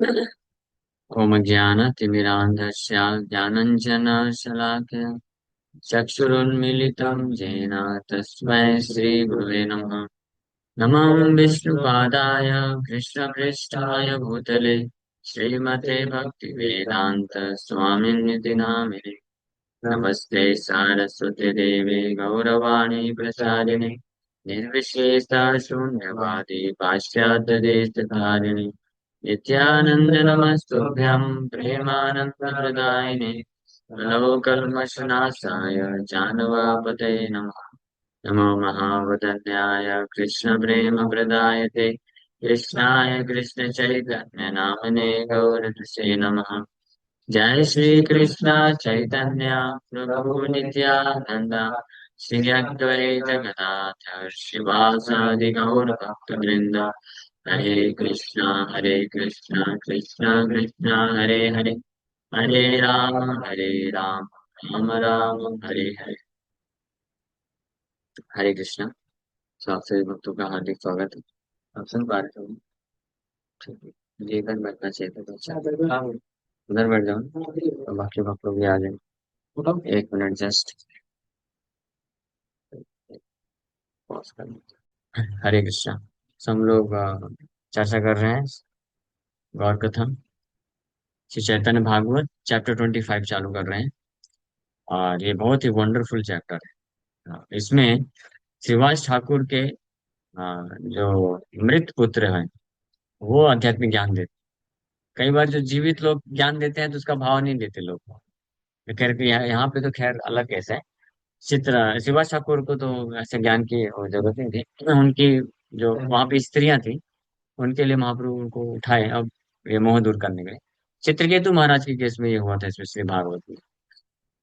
ओम ज्ञानतिमिरान्धस्य ज्ञानञ्जनशलाकया चक्षुरुन्मीलितं येन तस्मै श्रीगुरुवे नमः। नमो विष्णुपादाय कृष्णपृष्ठाय भूतले श्रीमते भक्तिवेदान्त स्वामिन्निति नामिने। नमस्ते सारस्वती देवे गौरवाणी प्रसारिणे निर्विशेषा शून्यवादी पाश्चात्यदेशधारिणे नित्यानन्द नमस्तुभ्यं प्रेमानन्दप्रदायिने मनोकल्मषनाशाय जानवापतये नमः। नमो महावदन्याय कृष्णप्रेमप्रदायते कृष्णाय कृष्णचैतन्यनामने गौरदुषे नमः। जय श्री कृष्ण चैतन्य प्रभु नित्यानंद श्री अद्वैत गदाधर शिवासादि गौर भक्त वृंद। हरे कृष्णा कृष्णा कृष्णा हरे हरे हरे राम राम राम हरे हरे। हरे कृष्णा। सभी भक्तों का हार्दिक स्वागत है। आप सुन पा रहे हो? ठीक है। मुझे इधर बैठना चाहिए था तो अच्छा। हाँ, उधर बैठ जाओ तो बाकी भक्तों भी आ जाए। एक मिनट जस्ट पॉज कर लीजिए। हरे कृष्णा। So, हम लोग चर्चा कर रहे हैं गौर कथन श्री चैतन्य भागवत चैप्टर 25 चालू कर रहे हैं। और ये बहुत ही वंडरफुल चैप्टर है। इसमें श्रीवास ठाकुर के जो मृत पुत्र हैं वो आध्यात्मिक ज्ञान देते। कई बार जो जीवित लोग ज्ञान देते हैं तो उसका भाव नहीं देते लोग। तो खैर यहाँ पे तो खैर अलग केस है। चित्र शिवाज ठाकुर को तो ऐसे ज्ञान की वो जरूरत नहीं थी। उनकी जो वहां पे स्त्रियां थी उनके लिए महाप्रभु उनको उठाए अब ये मोह दूर करने के लिए। चित्रकेतु महाराज के केस में ये हुआ था स्पेशली भागवत में।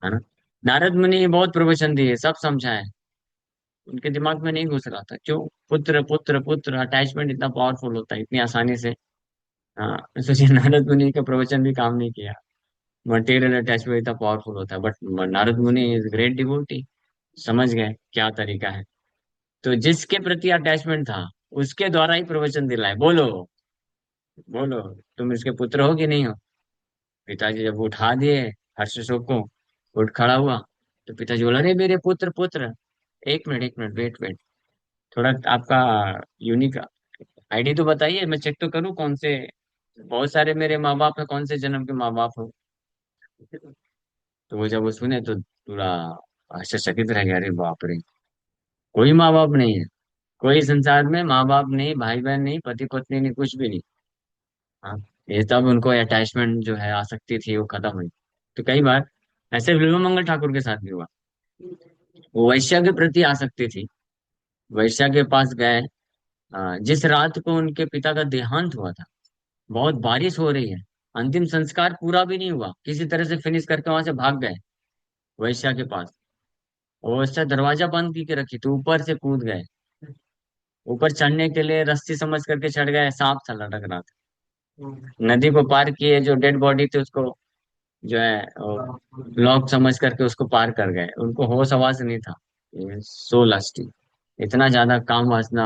है ना। नारद मुनि बहुत प्रवचन दिए सब समझाए। उनके दिमाग में नहीं घुस रहा था क्यों। पुत्र पुत्र पुत्र अटैचमेंट इतना पावरफुल होता है इतनी आसानी से। हाँ सोचिए नारद मुनि का प्रवचन भी काम नहीं किया। मटेरियल अटैचमेंट इतना पावरफुल होता है बट नारद मुनि इज ग्रेट डिवोटी। समझ गए क्या तरीका है। तो जिसके प्रति अटैचमेंट था उसके द्वारा ही प्रवचन दिलाए। बोलो बोलो तुम इसके पुत्र हो कि नहीं हो। पिताजी जब उठा दिए हर्षशोक को उठ खड़ा हुआ तो पिताजी बोला अरे मेरे पुत्र पुत्र। एक मिनट वेट वेट। थोड़ा आपका यूनिक आईडी तो बताइए मैं चेक तो करूँ कौन से। बहुत सारे मेरे माँ बाप है कौन से जन्म के माँ बाप हो। तो वो जब वो सुने तो पूरा आश्चर्यचकित रह गया अरे बाप रे। कोई माँ बाप नहीं है। कोई संसार में माँ बाप नहीं भाई बहन नहीं पति पत्नी नहीं कुछ भी नहीं। हाँ। ये तब उनको अटैचमेंट जो है आसक्ति थी वो खत्म हुई। तो कई बार ऐसे बिल्वमंगल ठाकुर के साथ भी हुआ। वो वैश्या के प्रति आसक्ति थी। वैश्या के पास गए। जिस रात को उनके पिता का देहांत हुआ था बहुत बारिश हो रही है। अंतिम संस्कार पूरा भी नहीं हुआ किसी तरह से फिनिश करके वहां से भाग गए वैश्या के पास। और वैश्या दरवाजा बंद की के रखी तो ऊपर से कूद गए। ऊपर चढ़ने के लिए रस्सी समझ करके चढ़ गए सांप था लटक रहा था। नदी को पार किए जो डेड बॉडी थी उसको जो है लॉक समझ करके उसको पार कर गए। उनको होश आवाज नहीं था। ये सो लस्टी इतना ज्यादा काम वासना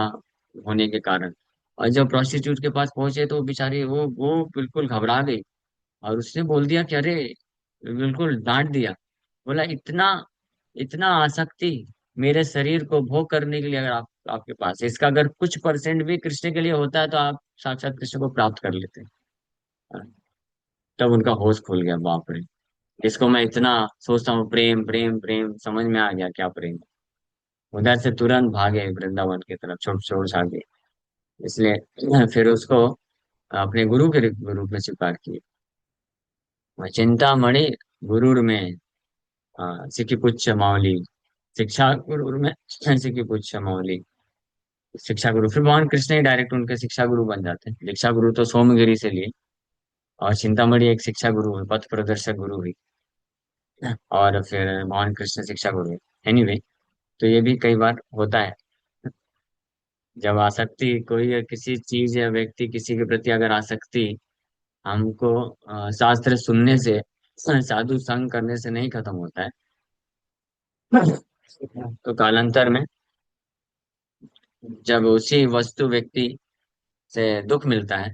होने के कारण। और जब प्रोस्टिट्यूट के पास पहुंचे तो बेचारी वो बिल्कुल घबरा गई। और उसने बोल दिया कि अरे बिल्कुल डांट दिया। बोला इतना इतना आसक्ति मेरे शरीर को भोग करने के लिए अगर आप आपके पास इसका अगर कुछ परसेंट भी कृष्ण के लिए होता है तो आप साक्षात कृष्ण को प्राप्त कर लेते हैं। तब उनका होश खुल गया बाप रे। इसको मैं इतना सोचता हूँ प्रेम प्रेम प्रेम समझ में आ गया क्या प्रेम है। उधर से तुरंत भागे वृंदावन की तरफ छोड़ छोड़ छागे। इसलिए फिर उसको अपने गुरु के रूप में स्वीकार किए। चिंतामणि गुरुर में सिक्की पुच्छ मौली। शिक्षा गुरु में सिक्की पुच्छ मौली। शिक्षा गुरु फिर भगवान कृष्ण ही डायरेक्ट उनके शिक्षा गुरु बन जाते हैं। दीक्षा गुरु तो सोमगिरी से लिए। और चिंतामणि एक शिक्षा गुरु है पथ प्रदर्शक गुरु हुई। और फिर भगवान कृष्ण शिक्षा गुरु है। एनीवे तो ये भी कई बार होता है। जब आसक्ति कोई किसी चीज या व्यक्ति किसी के प्रति अगर आसक्ति हमको शास्त्र सुनने से साधु संग करने से नहीं खत्म होता है। तो कालांतर में जब उसी वस्तु व्यक्ति से दुख मिलता है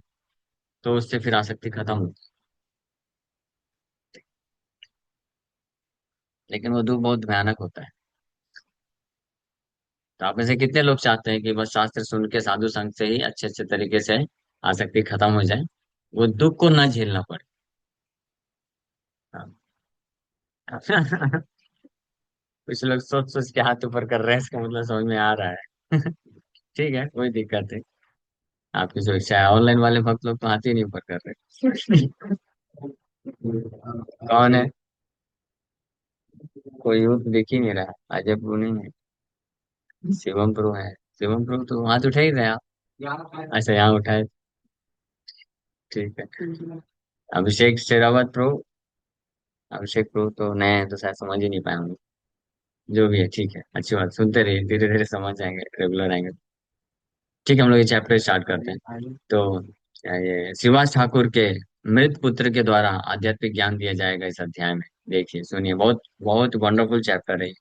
तो उससे फिर आसक्ति खत्म होती है। लेकिन वो दुख बहुत भयानक होता है। तो आप में से कितने लोग चाहते हैं कि बस शास्त्र सुन के साधु संग से ही अच्छे अच्छे तरीके से आसक्ति खत्म हो जाए, वो दुख को ना झेलना पड़े। हाँ। कुछ लोग सोच सोच के हाथ ऊपर कर रहे हैं, इसका मतलब समझ में आ रहा है। ठीक है, कोई दिक्कत नहीं। आपकी जो इच्छा है। ऑनलाइन वाले भक्त लोग तो हाथ ही नहीं ऊपर कर रहे। कौन है? कोई यूथ दिख ही नहीं रहा, अजय प्रो नहीं है। शिवम प्रो है। शिवम प्रो तो हाथ उठा ही रहे आप। अच्छा, यहाँ उठाए। ठीक है। अभिषेक शेरावत प्रो। अभिषेक प्रो तो नए हैं तो शायद समझ ही नहीं पाए होंगे। जो भी है, ठीक है, अच्छी बात, सुनते रहिए, धीरे धीरे समझ जाएंगे, रेगुलर आएंगे। ठीक है, हम लोग ये चैप्टर स्टार्ट करते हैं। तो ये शिवाज ठाकुर के मृत पुत्र के द्वारा आध्यात्मिक ज्ञान दिया जाएगा इस अध्याय में। देखिए, सुनिए, बहुत बहुत वंडरफुल चैप्टर है।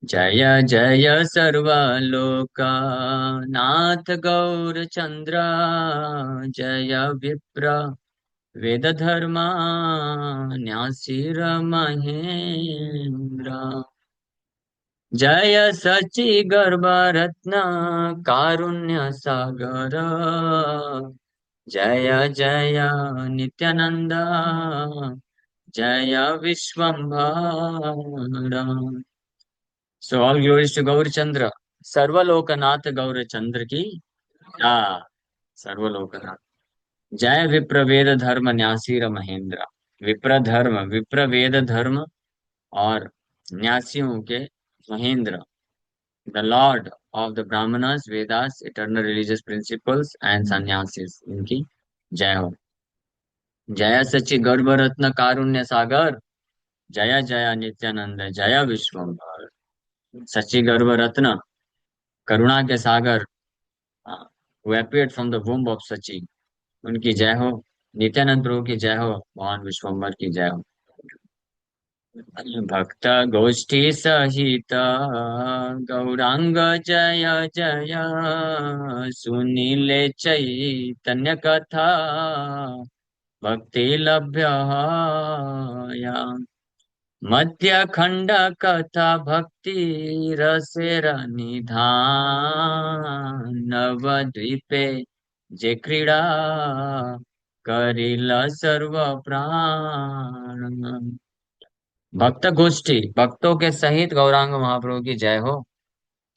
जय जय सर्वलोकनाथ गौरचंद्र, जय विप्र वेद धर्मा न्यासीर महेंद्र, जय सची गर्भ रत्न कारुण्य सागर, जय जय नित्यानंद, जय Vishwambhar. So all glories to Gaurachandra, Sarvalokanath Gaurachandra की। हाँ, सर्वलोकनाथ। जय विप्र वेद धर्म न्यासीर महेंद्र। विप्र धर्म, विप्र वेद धर्म और न्यासियों के महेंद्र, the lord of the Brahmanas Vedas eternal religious principles and sannyasis, इनकी जय हो। जय सच्ची गर्भ रत्न कारुण्य सागर, जय जय नित्यानंद, जय विश्वम्भर। सच्ची गर्भ रत्न, करुणा के सागर, who appeared from the womb of सची, उनकी जय हो। नित्यानंद प्रभु की जय हो। भगवान विश्वम्भर की जय हो। भक्त गोष्ठी सहित गौरांग जय जय, सुनीले चैतन्य कथा भक्ति लभ्य, मध्य खंड कथा भक्ति रसेर निधान, नवद्वीपे जे क्रीडा करिल सर्व प्राण। भक्त गोष्ठी, भक्तों के सहित गौरांग महाप्रभु की जय हो।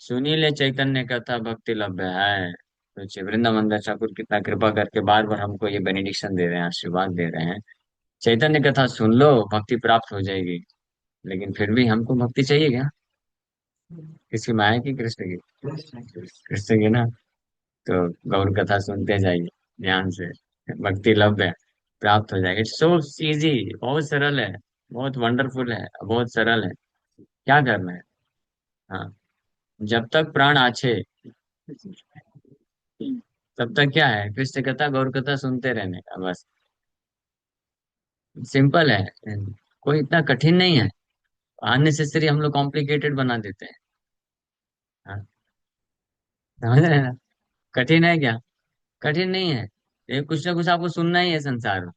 सुनीले चैतन्य कथा भक्ति लभ्य है। तो वृंदावन दास ठाकुर कितना कृपा करके बार बार हमको ये बेनिडिक्शन दे रहे हैं, आशीर्वाद दे रहे हैं। चैतन्य कथा सुन लो, भक्ति प्राप्त हो जाएगी। लेकिन फिर भी हमको भक्ति चाहिए क्या? किसकी, माया की, कृष्ण की? कृष्ण की ना। तो गौर कथा सुनते जाइए ध्यान से, भक्ति लभ्य प्राप्त हो जाएगा। इट्स सो इजी, बहुत सरल है, बहुत वंडरफुल है, बहुत सरल है। क्या करना है? हाँ, जब तक प्राण आछे तब तक क्या है, कृष्ण कथा गौर कथा सुनते रहने का बस। सिंपल है, कोई इतना कठिन नहीं है। अननेसेसरी हम लोग कॉम्प्लिकेटेड बना देते हैं। हाँ, समझ रहे हैं ना? कठिन है क्या? कठिन नहीं है। ये कुछ ना कुछ आपको सुनना ही है संसार में।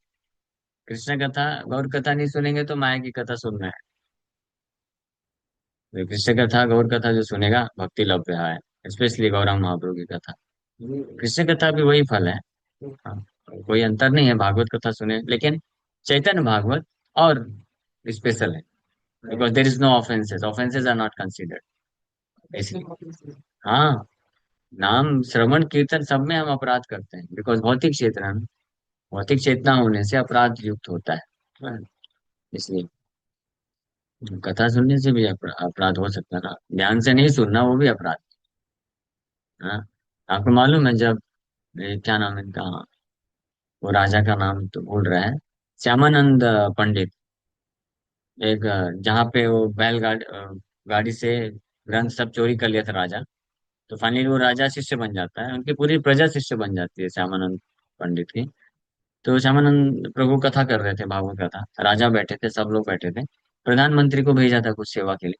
कृष्ण कथा गौर कथा नहीं सुनेंगे तो माया की कथा सुनना है। तो कृष्ण कथा गौर कथा जो सुनेगा भक्ति लभ्य है। स्पेशली गौरांग महाप्रभु की कथा, कृष्ण कथा भी वही फल है। हाँ, कोई अंतर नहीं है, भागवत कथा सुने, लेकिन चैतन्य भागवत और स्पेशल है। Because there is no offenses, offenses are not considered, इसलिए। हाँ, नाम श्रवण कीर्तन सब में हम अपराध करते हैं, बिकॉज भौतिक क्षेत्र है ना। भौतिक चेतना होने से अपराध युक्त होता है, इसलिए कथा सुनने से भी अपराध हो सकता है ना। ध्यान से नहीं सुनना वो भी अपराध। हाँ, आपको मालूम है जब क्या नाम है इनका, वो राजा का नाम तो भूल रहा है, श्यामानंद पंडित, एक जहाँ पे वो गाड़ी से ग्रंथ सब चोरी कर लिया था राजा। तो फाइनली वो राजा शिष्य बन जाता है, उनकी पूरी प्रजा शिष्य बन जाती है श्यामानंद पंडित की। तो श्यामानंद प्रभु कथा कर रहे थे, भागवत कथा, राजा बैठे थे, सब लोग बैठे थे। प्रधानमंत्री को भेजा था कुछ सेवा के लिए।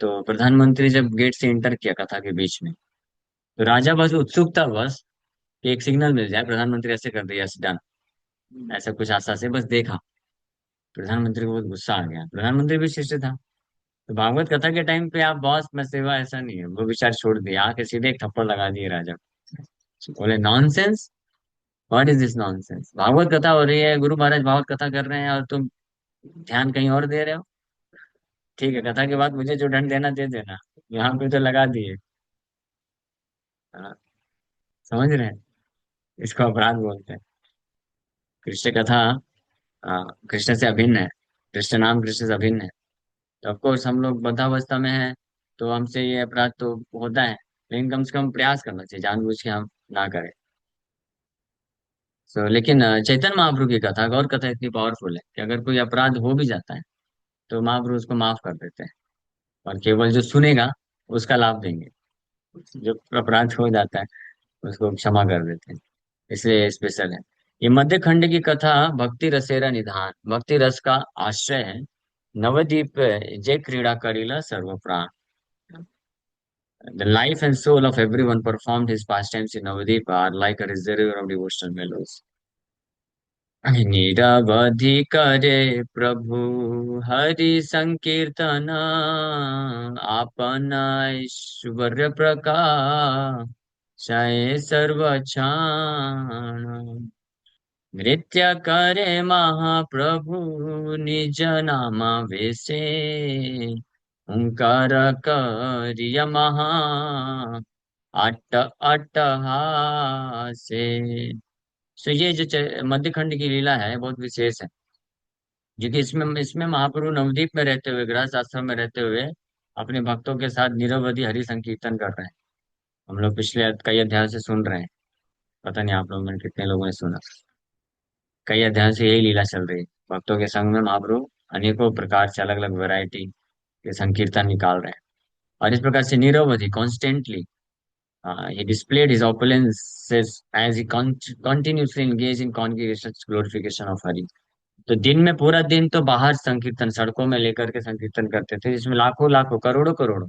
तो प्रधानमंत्री जब गेट से इंटर किया कथा के बीच में, तो राजा बस उत्सुकता बस कि एक सिग्नल मिल जाए, प्रधानमंत्री ऐसे कर दिया, यस डन, ऐसा कुछ आशा से बस देखा। प्रधानमंत्री को बहुत गुस्सा आ गया, प्रधानमंत्री भी शिष्य था। तो भागवत कथा के टाइम पे आप बॉस मैं सेवा, ऐसा नहीं है, वो विचार छोड़ दिया, आके सीधे एक थप्पड़ लगा दिए राजा को। बोले nonsense, what is this nonsense, Bhagwat कथा हो रही है, गुरु महाराज भागवत कथा कर रहे हैं और तुम ध्यान कहीं और दे रहे हो। ठीक है, कथा के बाद मुझे जो दंड देना दे देना, यहाँ पे तो लगा दिए। हाँ, समझ रहे हैं, इसको अपराध बोलते हैं। कृष्ण कथा, कृष्ण से अभिन्न है, कृष्ण नाम कृष्ण से अभिन्न है। तो ऑफकोर्स हम लोग बद्धावस्था में हैं, तो हमसे ये अपराध तो होता है, लेकिन कम से कम प्रयास करना चाहिए, जानबूझ के हम ना करें। लेकिन चैतन्य महाप्रभु की कथा, गौर कथा इतनी पावरफुल है कि अगर कोई अपराध हो भी जाता है तो महाप्रभु उसको माफ कर देते हैं, और केवल जो सुनेगा उसका लाभ देंगे। जो अपराध हो जाता है उसको क्षमा कर देते हैं, इसलिए स्पेशल है। ये मध्य खंड की कथा भक्ति रसेरा निधान, भक्ति रस का आश्रय है। नवदीप जय क्रीड़ा करीला सर्व प्राण। The life and soul of everyone performed his pastimes in Navadip are like a reservoir of devotional mellows. निरवधि करे प्रभु हरि संकीर्तन, आपन ऐश्वर्य प्रकाश सर्व क्षण। नृत्य करे महाप्रभु निज नाम वेसे, ओंकार करिय महा अट्ट अट्टहासे। तो ये जो मध्यखंड की लीला है बहुत विशेष है, क्योंकि इसमें इसमें महाप्रभु नवदीप में रहते हुए, गृहस्थ आश्रम में रहते हुए अपने भक्तों के साथ निरवधि हरि संकीर्तन कर रहे हैं। हम लोग पिछले कई अध्याय से सुन रहे हैं, पता नहीं आप लोगों में कितने लोगों ने सुना। कई अध्यायों से यही लीला चल रही है, भक्तों के संग में महाप्रभु अनेकों प्रकार से अलग अलग वैरायटी के संकीर्तन निकाल रहे हैं। और इस प्रकार से निरवधि constantly he displayed his opulences as he continuously engaged in congregational glorification of Hari। तो दिन में पूरा दिन तो बाहर संकीर्तन, सड़कों में लेकर के संकीर्तन करते थे, जिसमें लाखों लाखों करोड़ों करोड़ों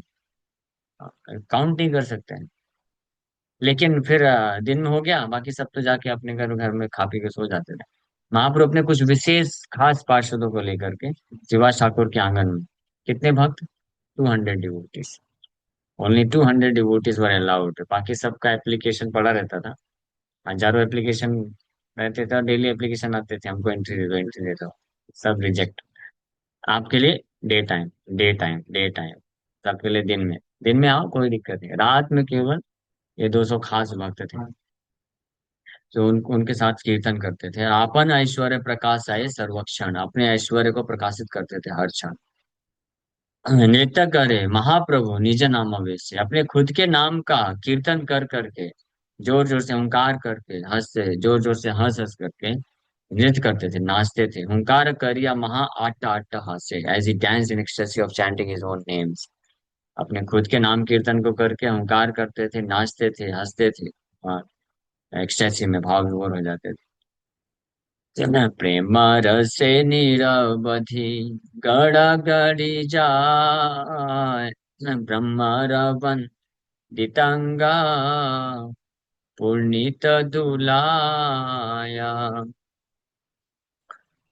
काउंट नहीं कर सकते हैं। लेकिन फिर दिन में हो गया, बाकी सब तो जाके अपने घर घर में खा पी के सो जाते थे। महाप्रभु अपने कुछ विशेष खास पार्षदों को लेकर के शिवाज ठाकुर के आंगन में, कितने भक्त, 200 devotees, only 200 devotees were allowed, बाकी सबका एप्लीकेशन पड़ा रहता था। हजारों एप्लीकेशन रहते थे, डेली एप्लीकेशन आते थे, हमको एंट्री दे दो एंट्री दे दो, सब रिजेक्ट। आपके लिए day time, day time, day time, सबके लिए दिन में, दिन में आओ कोई दिक्कत नहीं, रात में केवल ये 200 खास भक्त थे जो उनके साथ कीर्तन करते थे। आपन ऐश्वर्य प्रकाश आए सर्वक्षण, अपने ऐश्वर्य को प्रकाशित करते थे हर क्षण। नृत्य करे महाप्रभु निज नाम से, अपने खुद के नाम का कीर्तन कर करके, जोर जोर से हुंकार करके, हंसते जोर जोर से हंस हंस करके नृत्य करते थे, नाचते थे। हुंकार करिया महा आट्टा आट्टा हास्य, as he dance in ecstasy of chanting his own names. अपने खुद के नाम कीर्तन को करके हुंकार करते थे, नाचते थे, हंसते थे, और एक्सटेसी में भाव विभोर हो जाते थे। जन प्रेम रसे निरवधि गड़ा गड़ी जाय, ब्रह्म रवन दितंगा पूर्णित दुलाया।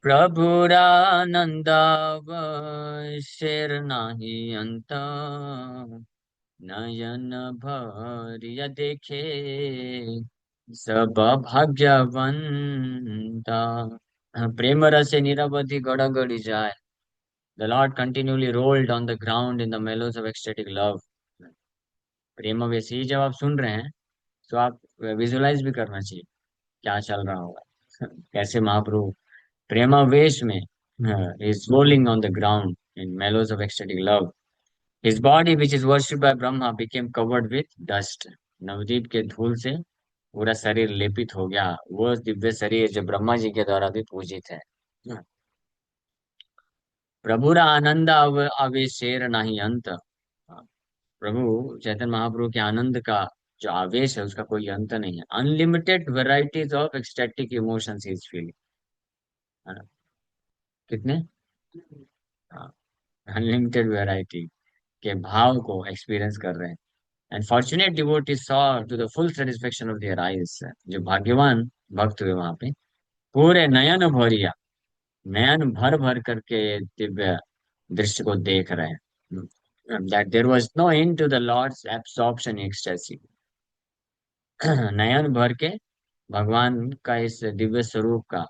प्रभुरानंद शेर नाही अंत, नयन भरिया देखे सब भाग्यवंता। प्रेम रसे निरवधि गड़गड़ी जाए, the Lord continually rolled on the ground in the mellows of ecstatic love। प्रेम वैसे ही जब आप सुन रहे हैं तो आप विजुलाइज भी करना चाहिए क्या चल रहा होगा। कैसे महाप्रभु प्रेमावेश में is rolling on the ground in mellows of ecstatic love। His body, which is worshipped by Brahma, became covered with dust। Navdeep के धूल से पूरा शरीर लेपित हो गया, वो दिव्य शरीर जो ब्रह्मा जी के द्वारा भी पूजित है। प्रभुरा आनंद आवेशेर नहीं अंत। प्रभु चैतन्य महाप्रभु के आनंद का जो आवेश है उसका कोई अंत नहीं है। Unlimited varieties of ecstatic emotions is feeling, है ना? कितने, अनलिमिटेड वैरायटी के भाव को एक्सपीरियंस कर रहे हैं। And fortunate devotees saw to the full satisfaction of their eyes, जो भाग्यवान भक्त हुए वहां पे, पूरे नयन भरिया, नयन भर भर करके दिव्य दृश्य को देख रहे हैं, that there was no end to the lord's absorption ecstasy. नयन भर के भगवान का इस दिव्य स्वरूप का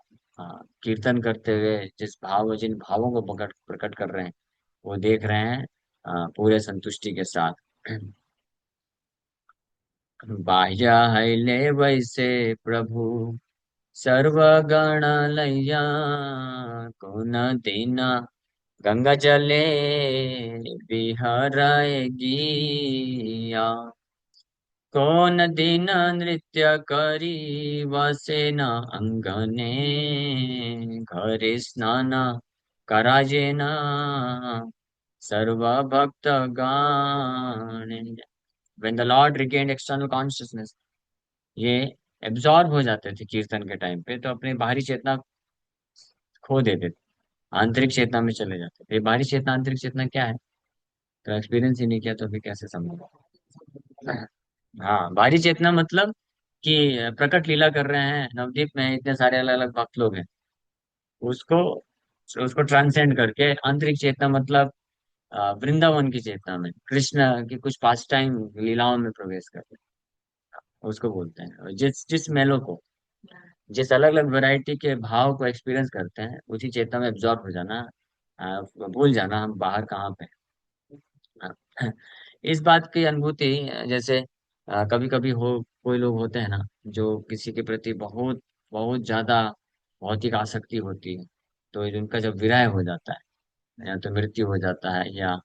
कीर्तन करते हुए जिन भावों को प्रकट प्रकट कर रहे हैं, वो देख रहे हैं पूरे संतुष्टि के साथ। बाह्य हैले वैसे प्रभु सर्वगण लैया, को न दीना गंगा जले विहरएगी, कौन दिन नृत्य करी वसेन अंगने, घरे स्नान कराजेन सर्व भक्त गण। When the Lord regained external consciousness, ये एब्जॉर्ब हो जाते थे कीर्तन के टाइम पे, तो अपनी बाहरी चेतना खो देते थे, आंतरिक चेतना में चले जाते थे। ये बाहरी चेतना आंतरिक चेतना क्या है, तो एक्सपीरियंस ही नहीं किया तो अभी कैसे समझेगा। हाँ, बाहरी चेतना मतलब कि प्रकट लीला कर रहे हैं नवदीप में, इतने सारे अलग अलग भक्त लोग हैं, उसको उसको ट्रांसेंड करके आंतरिक चेतना मतलब वृंदावन की चेतना में कृष्ण की कुछ पास टाइम लीलाओं में प्रवेश करते हैं, उसको बोलते हैं। और जिस जिस मेलों को, जिस अलग अलग वैरायटी के भाव को एक्सपीरियंस करते हैं, उसी चेतना में एब्जॉर्ब हो जाना, भूल जाना हम बाहर कहाँ पे हैं। इस बात की अनुभूति जैसे कभी कभी हो, कोई लोग होते हैं ना, जो किसी के प्रति बहुत बहुत ज्यादा भौतिक आसक्ति होती है, तो उनका जब विरह हो जाता है, या तो मृत्यु हो जाता है, या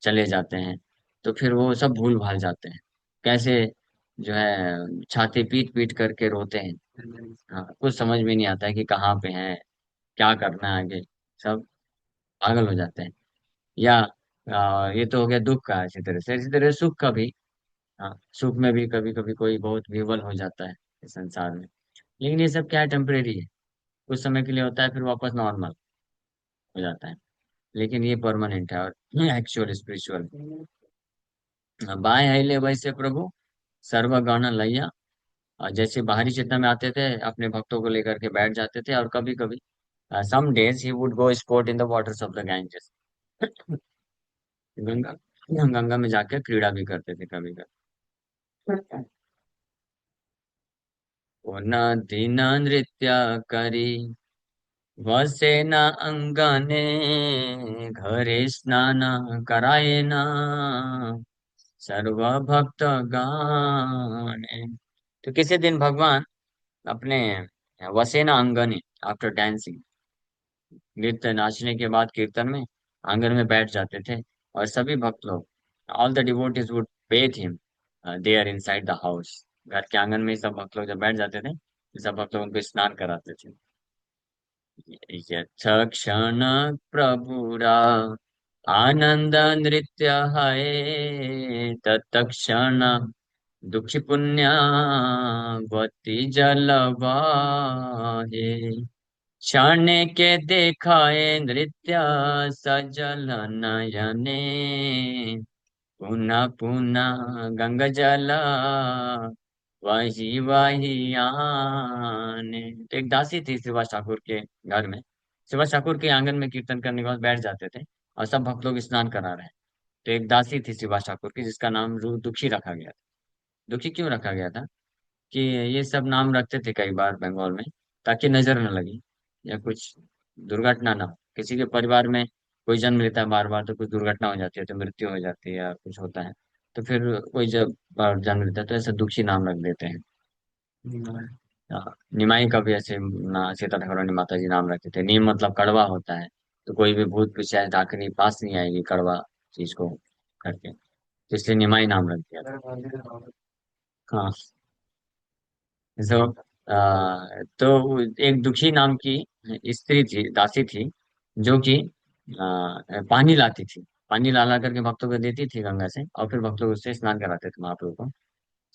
चले जाते हैं, तो फिर वो सब भूल भाल जाते हैं, कैसे जो है छाती पीट पीट करके रोते हैं। हाँ, कुछ समझ में नहीं आता है कि कहाँ पे हैं, क्या करना है आगे, सब पागल हो जाते हैं। या ये तो हो गया दुख का, इसी तरह सुख का भी। हाँ, सुख में भी कभी कभी कोई बहुत विवल हो जाता है इस संसार में, लेकिन ये सब क्या है, टेम्परेरी है, कुछ समय के लिए होता है, फिर वापस नॉर्मल हो जाता है। लेकिन ये परमानेंट है और एक्चुअल स्पिरिचुअल। बाएं हिले वैसे प्रभु सर्वगण लैया, और जैसे बाहरी चेतना में आते थे अपने भक्तों को लेकर के बैठ जाते थे, और कभी कभी some days he would go sport in the waters of the Ganges. Ganga Ganga में जाकर क्रीड़ा भी करते थे कभी कभी। वो न दिन नृत्य करी वसे न अंगने, घरे स्नान कराए न सर्व भक्त गाने। तो किसी दिन भगवान अपने वसेना अंगने, आफ्टर डांसिंग, नृत्य नाचने के बाद कीर्तन में आंगन में बैठ जाते थे, और सभी भक्त लोग, all the devotees would bathe him there inside the house. घर के आंगन में सब भक्त लोग जब बैठ जाते थे, तो सब भक्त लोग उनको स्नान कराते थे। यथ क्षण प्रभुरा आनंद नृत्य है, तत्क्षण दुखी पुण्य गति जलवाहे, क्षण के देखाए नृत्य सजल नयने, पुनः पुनः गंगा जला वही वही आने। तो एक दासी थी सुभाष ठाकुर के घर में, सुभाष ठाकुर के आंगन में कीर्तन करने के बाद बैठ जाते थे, और सब भक्त लोग स्नान करा रहे हैं। तो एक दासी थी सुभाष ठाकुर की, जिसका नाम रू दुखी रखा गया था। दुखी क्यों रखा गया था, कि ये सब नाम रखते थे कई बार बंगाल में, ताकि नजर न लगे, या कुछ दुर्घटना ना हो। किसी के परिवार में कोई जन्म लेता है बार बार, तो कुछ दुर्घटना हो जाती है, तो मृत्यु हो जाती है, या कुछ होता है, तो फिर कोई जब बार जन्म लेता है तो ऐसा दुखी नाम रख देते हैं। हाँ, निमाई का भी ऐसे ना, सीता ठाकुरानी माता जी नाम रखते थे। नीम मतलब कड़वा होता है, तो कोई भी भूत पिशाच डाकनी पास नहीं आएगी कड़वा चीज को करके, तो इसलिए निमाई नाम रख दिया था। हाँ। तो तो एक दुखी नाम की स्त्री थी, दासी थी, जो कि पानी लाती थी, पानी ला ला करके भक्तों को देती थी गंगा से, और फिर भक्तों को उससे स्नान कराते थे महाप्रभु को।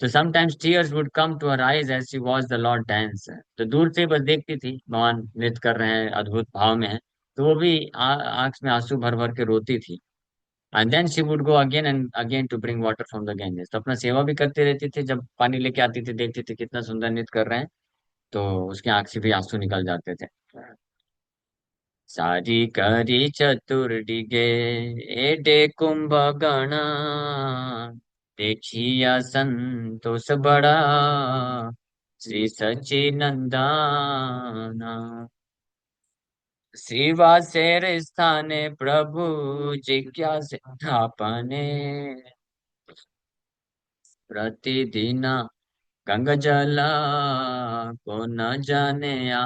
तो sometimes tears would come to her eyes as she watch the lord dance. तो दूर से बस देखती थी भगवान नृत्य कर रहे हैं, अद्भुत भाव में है, तो वो भी आंख में आंसू भर भर के रोती थी। And then she would go again and again to bring water from the Ganges. तो अपना सेवा भी करते रहते थे, जब पानी लेके आती थी देखते थे कितना सुंदर नृत्य कर रहे हैं, तो उसकी आंख से भी आंसू निकल जाते थे। सारी करी चतुर्दिगे एडे कुंभकर्ण, देखिया संतोष बड़ा श्री सच्चिनंदना। शिवा शेर स्थाने प्रभु जिज्ञासा आपने, प्रतिदिन गंगा जला को न जाने आ।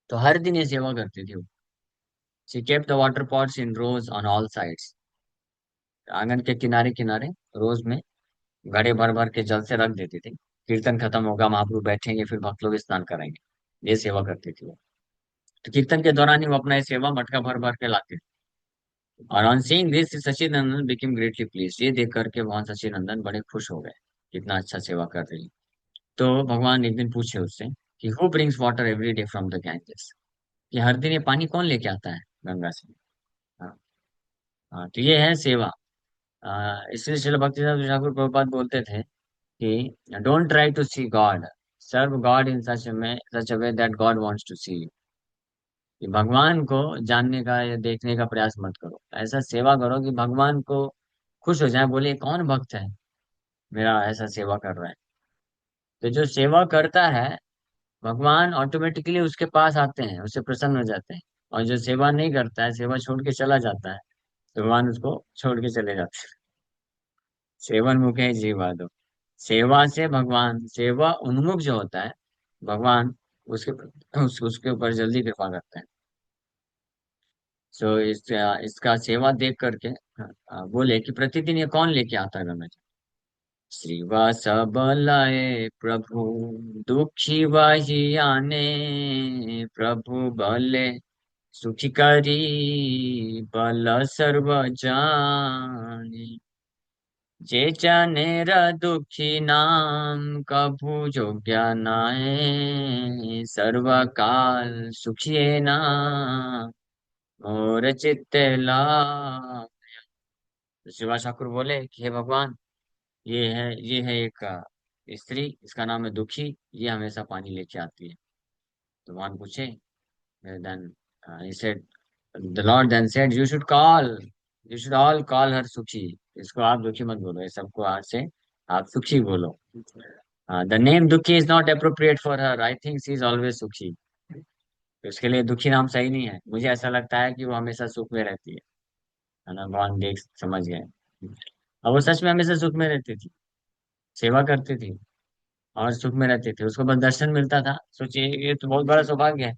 तो हर दिन ये सेवा करती थी वो। She kept the water pots in rows on all sides। आंगन के किनारे किनारे रोज में घड़े भर भर के जल से रख देती थी। कीर्तन खत्म होगा, महाप्रभु बैठेंगे, फिर भक्त लोग स्नान करेंगे। ये सेवा करती थी वो। तो कीर्तन के दौरान ही वो अपना ये सेवा मटका भर भर के लाती थी। और on seeing this Sachinandan became greatly please. ये देख करके भगवान सचिनंदन बड़े खुश हो गए, कितना अच्छा सेवा कर रही है। तो भगवान एक दिन पूछे उससे कि who brings water every day from the Ganges, कि हर दिन ये पानी कौन लेके आता है गंगा से। हाँ। हाँ, तो ये है सेवा। इसलिए श्रील भक्ति ठाकुर प्रभुपाद बोलते थे कि don't try to see God, serve God in such a way that God wants to see you. कि भगवान को जानने का या देखने का प्रयास मत करो, ऐसा सेवा करो कि भगवान को खुश हो जाए, बोले कौन भक्त है मेरा ऐसा सेवा कर रहा है। तो जो सेवा करता है भगवान ऑटोमेटिकली उसके पास आते हैं, उससे प्रसन्न हो जाते हैं। और जो सेवा नहीं करता है, सेवा छोड़ के चला जाता है, तो भगवान उसको छोड़ के चले जाते हैं। सेवन मुखे जीवा दो। सेवा से भगवान, सेवा उन्मुख जो होता है भगवान, उसके उसके ऊपर जल्दी कृपा करते हैं। सो इसका सेवा देख करके बोले कि प्रतिदिन ये कौन लेके आता है गंगा जल। श्रीवास बलाए प्रभु दुखी वाही आने, प्रभु बले सुखी करी बल सर्व जाने। जे जनेर दुखी नाम कभु जोग्या नाय, सर्व काल सुखिए ना मोर चित्ते ला। तो शिवा ठाकुर बोले कि हे भगवान, ये है एक स्त्री, इसका नाम है दुखी, ये हमेशा पानी लेके आती है। तो भगवान पूछे, then he said, the Lord then said, you should all call her सुखी। इसको आप दुखी मत बोलो, ये सबको आज से आप सुखी बोलो। द नेम दुखी is not appropriate for her, I think she is always सुखी। तो उसके लिए दुखी नाम सही नहीं है, मुझे ऐसा लगता है कि वो हमेशा सुख में रहती है ना। भगवान देख समझ गए। और वो सच में हमेशा सुख में रहती थी, सेवा करती थी और सुख में रहती थी। उसको बस दर्शन मिलता था। सोचिए, ये तो बहुत बड़ा सौभाग्य है।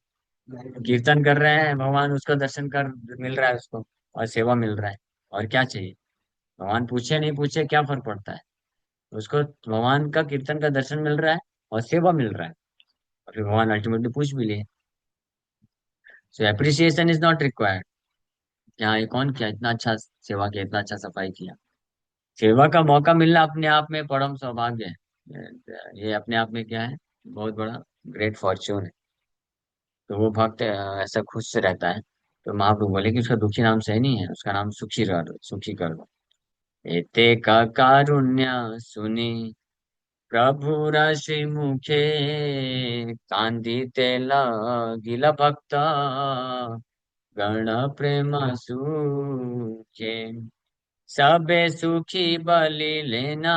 कीर्तन कर रहे हैं, भगवान उसका दर्शन कर मिल रहा है उसको, और सेवा मिल रहा है। और क्या चाहिए। भगवान पूछे नहीं पूछे क्या फर्क पड़ता है, उसको भगवान का कीर्तन का दर्शन मिल रहा है और सेवा मिल रहा है। और फिर भगवान अल्टीमेटली पूछ भी लिए। सो एप्रिसिएशन इज नॉट रिक्वायर्ड। यहाँ ये कौन किया, इतना अच्छा सेवा किया, इतना अच्छा सफाई किया। सेवा का मौका मिलना अपने आप में परम सौभाग्य है। ये अपने आप में क्या है, बहुत बड़ा ग्रेट फॉर्च्यून है। तो वो भक्त ऐसा खुश से रहता है। तो महाप्रभु बोले कि उसका दुखी नाम सही नहीं है, उसका नाम सुखी कर दो। एते का कारुण्य सुनी प्रभु राशि मुखे, कांदिते गिला भक्त गण प्रेम सुखे। सबे सुखी बलि लेना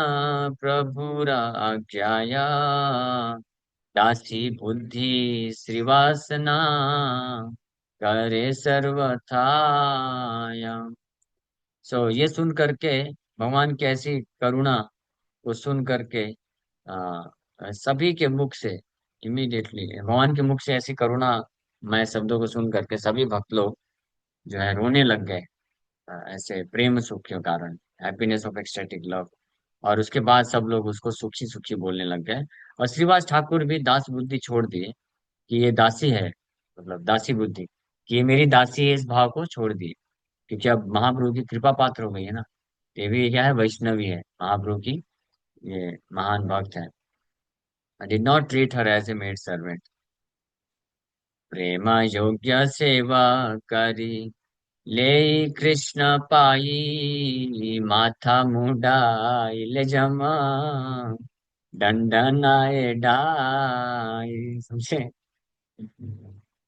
प्रभुरा आज्ञाया, दासी बुद्धि श्रीवासना करे सर्वथाया। सो ये सुन करके भगवान की ऐसी करुणा को सुन करके सभी के मुख से, इमीडिएटली भगवान के मुख से ऐसी करुणा मैं शब्दों को सुन करके सभी भक्त लोग जो है रोने लग गए। ऐसे प्रेम सुख के कारण, हैप्पीनेस ऑफ एक्सटेटिक लव। और उसके बाद सब लोग उसको सुखी सुखी बोलने लग गए। और श्रीवास ठाकुर भी दास बुद्धि छोड़ दिए कि ये दासी है, मतलब दासी बुद्धि, कि ये मेरी दासी है, इस भाव को छोड़ दिए। क्योंकि अब महाप्रभु की कृपा पात्र हो गई है ना। ये भी क्या है, वैष्णवी है महाप्रभु की, ये महान भक्त है। I did not treat her as a maid servant। प्रेम योग्य सेवा करी ले कृष्ण पाई माथा मुंडाइल जमा दंडनाए डाई समझे।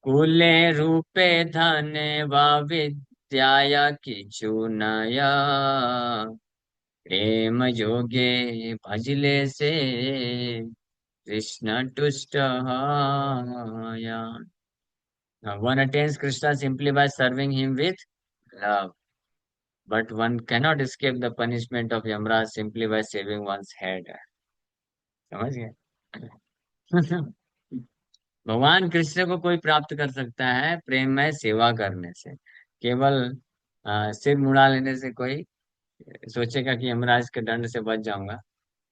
कुले रूपे धने वा विद्याया किचु नया प्रेम जोगे भजले से कृष्ण तुष्ट या। One attains Krishna simply by serving him with love, but one cannot escape the punishment of Yamraj simply by saving one's head. समझ गए? भगवान कृष्ण को कोई प्राप्त कर सकता है प्रेम में सेवा करने से। केवल सिर मुड़ा लेने से कोई सोचेगा कि यमराज के दंड से बच जाऊंगा,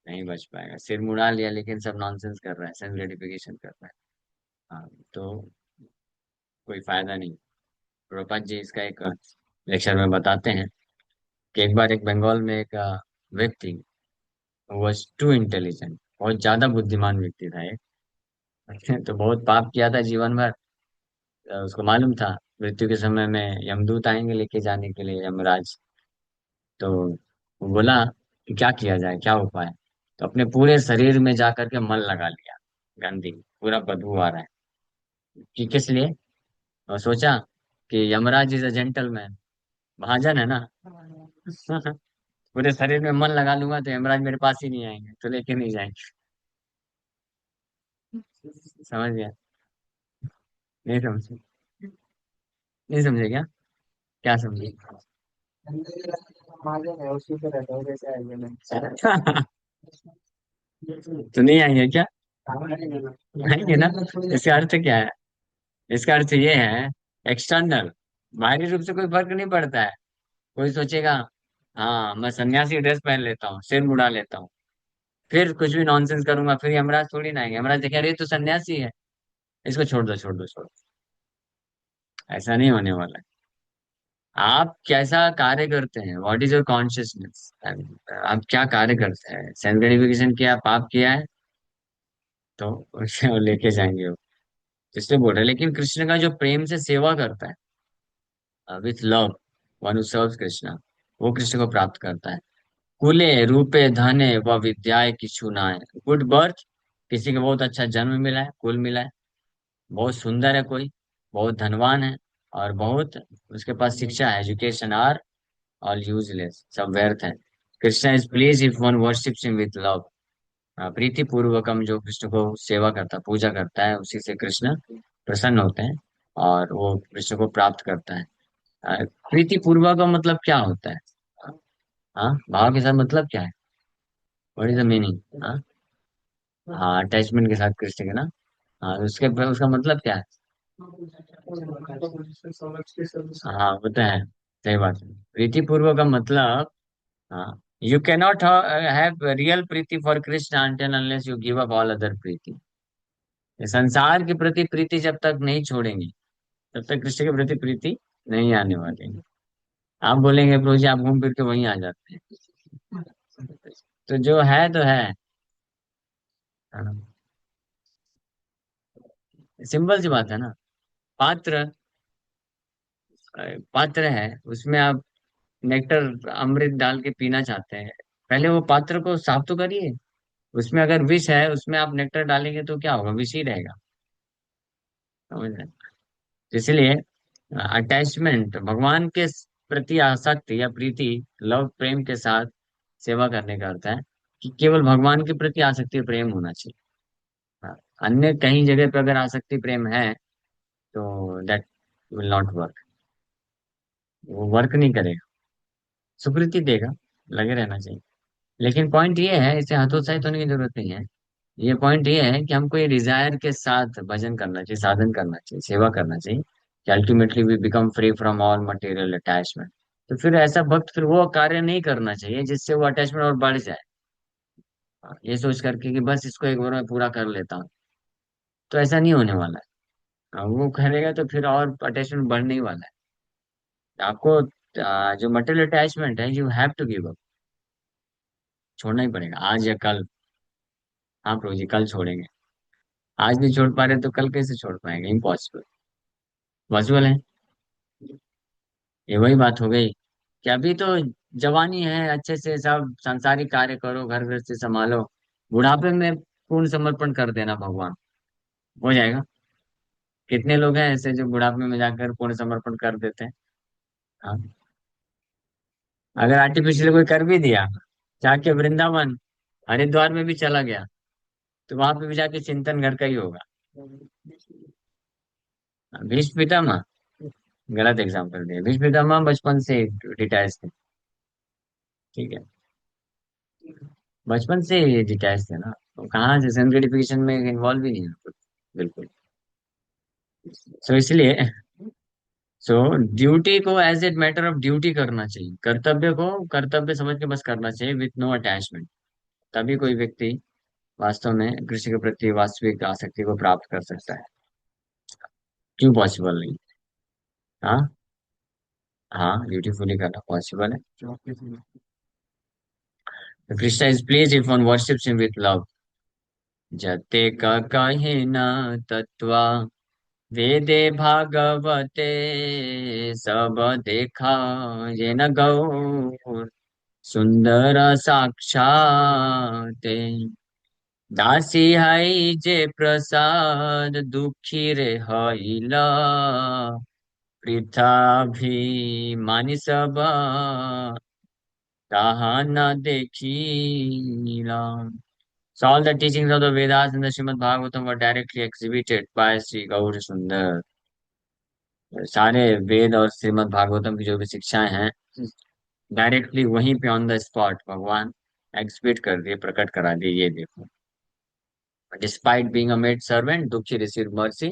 नहीं बच पाएगा। सिर मुड़ा लिया लेकिन सब नॉनसेंस कर रहा है, सेल्फ ग्रेटिफिकेशन कर रहा है। हाँ, तो कोई फायदा नहीं। प्रभुपाद जी इसका एक लेक्चर में बताते हैं कि एक बार एक बंगाल में एक व्यक्ति वॉज टू इंटेलिजेंट, बहुत ज्यादा बुद्धिमान व्यक्ति था एक। तो बहुत पाप किया था जीवन भर। उसको मालूम था मृत्यु के समय में यमदूत आएंगे लेके जाने के लिए, यमराज। तो वो बोला कि क्या किया जाए, क्या उपाय। तो अपने पूरे शरीर में जाकर के मल लगा लिया, गंदी, पूरा बदबू आ रहा है। कि किस लिए? और सोचा कि यमराज इज अ जेंटलमैन, महाजन है ना। पूरे शरीर में मन लगा लूंगा तो यमराज मेरे पास ही नहीं आएंगे, तो लेके नहीं जाएंगे। समझ गया? नहीं समझे? नहीं समझे क्या? क्या समझे? तो नहीं आएंगे क्या? आएंगे ना। इसका अर्थ क्या है? इसका अर्थ ये है, एक्सटर्नल, बाहरी रूप से कोई फर्क नहीं पड़ता है। कोई सोचेगा हाँ मैं सन्यासी ड्रेस पहन लेता हूँ, सिर मुड़ा लेता हूँ, फिर कुछ भी नॉनसेंस करूंगा, फिर यमराज थोड़ी ना आएंगे। यमराज देखे अरे ये तो सन्यासी है, इसको छोड़ दो छोड़ दो छोड़ दो। ऐसा नहीं होने वाला है। आप कैसा कार्य करते हैं, व्हाट इज योर कॉन्शियसनेस, आप क्या कार्य करते हैं। सेल्फ ग्रेटिफिकेशन किया, पाप किया है, तो उसे वो लेके जाएंगे वो। इसलिए बोल रहे हैं, लेकिन कृष्ण का जो प्रेम से सेवा करता है with love, one who serves Krishna, वो कृष्ण को प्राप्त करता है। कुले रूपे धने व विद्याए किछु नाय, गुड बर्थ, किसी को बहुत अच्छा जन्म मिला है, कुल मिला है, बहुत सुंदर है कोई, बहुत धनवान है, और बहुत उसके पास शिक्षा है, एजुकेशन, आर ऑल यूजलेस, सब व्यर्थ है। Krishna is please if one worships him with love, प्रीति पूर्वकम जो कृष्ण को सेवा करता, पूजा करता है, उसी से कृष्ण प्रसन्न होते हैं और वो कृष्ण को प्राप्त करता है। प्रीति पूर्वक का मतलब क्या होता है? हाँ, भाव के साथ मतलब क्या है? What is the meaning? हाँ, हाँ, अटैचमेंट के साथ कृष्ण के ना। हाँ, उसके उसका मतलब क्या है? हाँ, वो तो है, सही बात है। प्रीति पूर्वक का मतलब, हाँ, you cannot have real Preeti for Krishna until unless you give up all other प्रीति। संसार के प्रति प्रीति जब तक नहीं छोड़ेंगे, तब तक कृष्ण के प्रति प्रीति नहीं आने वाली। आप बोलेंगे प्रभु जी आप घूम फिर के वहीं आ जाते हैं। तो जो है तो है। हाँ, सिंपल सी बात है ना। पात्र, पात्र है, उसमें आप नेक्टर अमृत डाल के पीना चाहते हैं, पहले वो पात्र को साफ तो करिए। उसमें अगर विष है, उसमें आप नेक्टर डालेंगे तो क्या होगा? विष ही रहेगा। समझ रहे हैं? तो इसलिए अटैचमेंट, भगवान के प्रति आसक्ति या प्रीति, लव, प्रेम के साथ सेवा करने का अर्थ है कि केवल भगवान के प्रति आसक्ति और प्रेम होना चाहिए। हाँ, अन्य कहीं जगह पे अगर आसक्ति प्रेम है तो दैट विल नॉट वर्क, वो वर्क नहीं करेगा। सुकृति देगा, लगे रहना चाहिए। लेकिन पॉइंट ये है, इसे हतोत्साहित होने की जरूरत नहीं है। ये पॉइंट ये है कि हमको ये डिजायर के साथ भजन करना चाहिए, साधन करना चाहिए, सेवा करना चाहिए, कि ultimately we become free from all material attachment. तो फिर ऐसा भक्त फिर वो कार्य नहीं करना चाहिए जिससे वो अटैचमेंट और बढ़ जाए। ये सोच करके कि बस इसको एक बार में पूरा कर लेता हूँ, तो ऐसा नहीं होने वाला है। वो करेगा तो फिर और अटैचमेंट बढ़ने ही वाला है। आपको जो मटेरियल अटैचमेंट है, you have to give up, छोड़ना ही पड़ेगा आज या कल। हाँ प्रभु जी, कल छोड़ेंगे। आज नहीं छोड़ पा रहे तो कल कैसे छोड़ पाएंगे? इम्पॉसिबल। पॉसिबल है। ये वही बात हो गई कि अभी तो जवानी है, अच्छे से सब सांसारिक कार्य करो, घर घर से संभालो, बुढ़ापे में पूर्ण समर्पण कर देना भगवान, हो जाएगा। कितने लोग हैं ऐसे जो बुढ़ापे में जाकर पूर्ण समर्पण कर देते हैं। हाँ। अगर आर्टिफिशियल कोई कर भी दिया, जाके वृंदावन हरिद्वार में भी चला गया, तो वहां पे भी जाके चिंतन घर का ही होगा। भीष्म पितामह, गलत एग्जाम्पल दिया। भीष्म पितामह बचपन से डिटैच थे। ठीक है, बचपन से डिटैच थे ना, तो कहाँ से सेल्फ ग्रेटिफिकेशन में इन्वॉल्व ही नहीं है कुछ, बिल्कुल। सो इसलिए, सो ड्यूटी को as at matter of duty करना चाहिए, कर्तव्य को कर्तव्य समझ के बस करना चाहिए, विथ नो अटैचमेंट। तभी कोई व्यक्ति वास्तव में कृषि के प्रति वास्तविक आसक्ति को प्राप्त कर सकता है। क्यों पॉसिबल नहीं? हाँ, हाँ, ब्यूटीफुली करना पॉसिबल है। Krishna is please if one worships him with love, जते का कहे न तत्वा, वेदे भागवते सब देखा, ये न गौर सुंदर साक्षाते, दासी है जे प्रसाद दुखी रे हईला, पृथा भी मानी सब ताहा न देखीला। So all the teachings of the Vedas and the Srimad Bhagavatam were directly exhibited by Sri Gaur Sundar। सारे वेद और श्रीमद् भागवतम की जो भी शिक्षाएं हैं, डायरेक्टली वहीं पे ऑन द स्पॉट भगवान एग्जिबिट कर दिए, प्रकट करा दिए, ये देखो। Despite being a maid servant, Dukhi receive mercy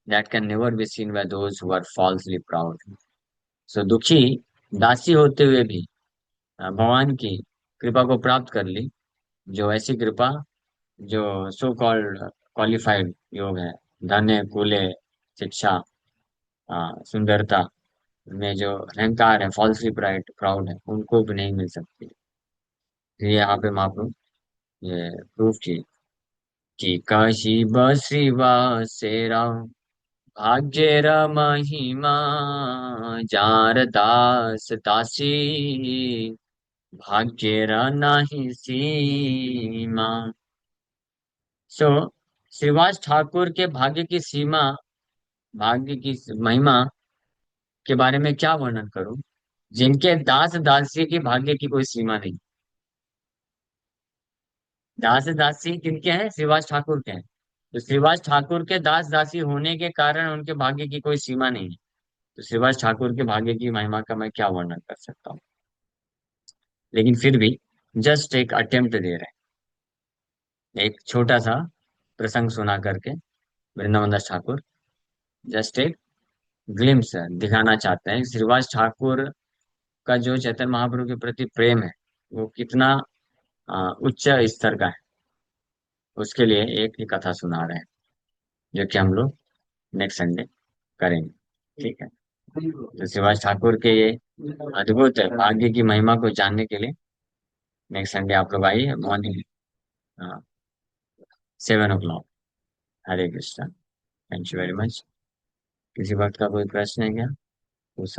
that can never be seen by those who are falsely proud. So Dukhi दासी होते हुए भी भगवान की कृपा को प्राप्त कर ली, जो ऐसी कृपा जो सो कॉल्ड क्वालिफाइड योग है, धन्य कूले शिक्षा, सुंदरता में जो अहंकार है, फॉल्सली प्राइड प्राउड है, उनको भी नहीं मिल सकती। ये यहाँ पे महाप्रभु ये प्रूफ की कि काशी श्रीवासेरा भाग्येर महिमा, जार दास दासी भाग्येर नाही सीमा। सो श्रीवास ठाकुर के भाग्य की सीमा, भाग्य की महिमा के बारे में क्या वर्णन करूं, जिनके दास दासी की भाग्य की कोई सीमा नहीं। दास दासी किनके हैं? श्रीवास ठाकुर के हैं। तो श्रीवास ठाकुर के दास दासी होने के कारण उनके भाग्य की कोई सीमा नहीं है। तो श्रीवास ठाकुर के भाग्य की महिमा का मैं क्या वर्णन कर सकता हूँ। लेकिन फिर भी जस्ट एक अटेम्प्ट दे रहे हैं, एक छोटा सा प्रसंग सुना करके वृंदावन दास ठाकुर जस्ट एक ग्लिम्स दिखाना चाहते हैं, श्रीवास ठाकुर का जो चैतन्य महाप्रभु के प्रति प्रेम है, वो कितना उच्च स्तर का है। उसके लिए एक ही कथा सुना रहे हैं, जो कि हम लोग नेक्स्ट संडे करेंगे। ठीक है, तो शिवाज ठाकुर के ये अद्भुत भाग्य की महिमा को जानने के लिए नेक्स्ट संडे आप लोग आइए morning 7 o'clock। Hare Krishna. Thank you very much. किसी बात का कोई प्रश्न है क्या?